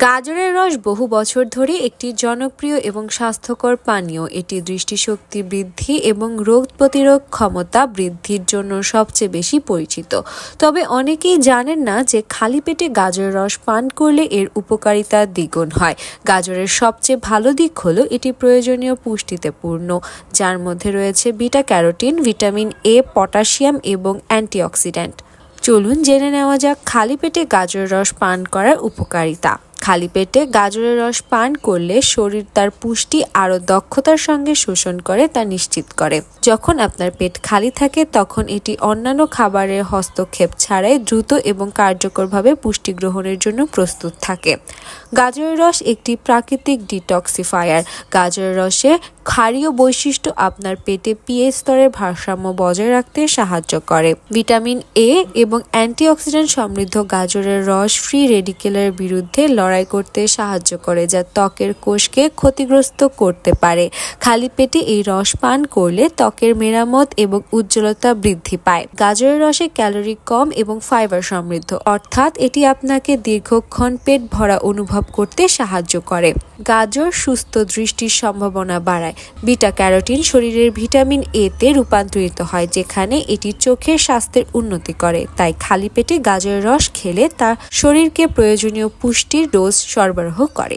গাজরের রস বহু বছর ধরে একটি জনপ্রিয় এবং স্বাস্থ্যকর পানীয়। এটি দৃষ্টিশক্তি বৃদ্ধি এবং রোগ প্রতিরোধ ক্ষমতা বৃদ্ধির জন্য সবচেয়ে বেশি পরিচিত। তবে অনেকেই জানেন না যে খালি পেটে গাজরের রস পান করলে এর উপকারিতা দ্বিগুণ হয়। গাজরের সবচেয়ে ভালো দিক হলো এটি প্রয়োজনীয় পুষ্টিতে পূর্ণ, যার মধ্যে রয়েছে beta carotene, vitamin A, potassium এবং অ্যান্টিঅক্সিডেন্ট। চলুন জেনে নেওয়া যাক খালি পেটে গাজরের রস পান করার উপকারিতা। খালি পেটে গাজরের রস পান করলে শরীর তার পুষ্টি আরও দক্ষতার সঙ্গে শোষণ করে তা নিশ্চিত করে। যখন আপনার পেট খালি থাকে তখন এটি অন্যান্য খাবারের হস্তক্ষেপ ছাড়াই দ্রুত এবং কার্যকরভাবে পুষ্টি গ্রহণের জন্য প্রস্তুত থাকে। গাজরের রস একটি প্রাকৃতিক ডিটক্সিফায়ার। গাজরের রসে ক্ষারীয় বৈশিষ্ট্য আপনার পেটে পিএইচ স্তরের ভারসাম্য বজায় রাখতে সাহায্য করে। ভিটামিন এ এবং অ্যান্টিঅক্সিডেন্ট সমৃদ্ধ গাজরের রস ফ্রি রেডিকেলের বিরুদ্ধে লড়াই করতে সাহায্য করে, যা ত্বকের কোষকে ক্ষতিগ্রস্ত করতে পারে। খালি পেটে এই রস পান করলে ত্বকের মেরামত এবং উজ্জ্বলতা বৃদ্ধি পায়। গাজরের রসে ক্যালোরি কম এবং ফাইবার সমৃদ্ধ, অর্থাৎ এটি আপনাকে দীর্ঘক্ষণ পেট ভরা অনুভব করতে সাহায্য করে। গাজর সুস্থ দৃষ্টির সম্ভাবনা বাড়ায়। বিটা ক্যারোটিন শরীরের ভিটামিন এ তে রূপান্তরিত হয়, যেখানে এটি চোখের স্বাস্থ্যের উন্নতি করে। তাই খালি পেটে গাজরের রস খেলে তা শরীরকে প্রয়োজনীয় পুষ্টির ডোজ সরবরাহ করে।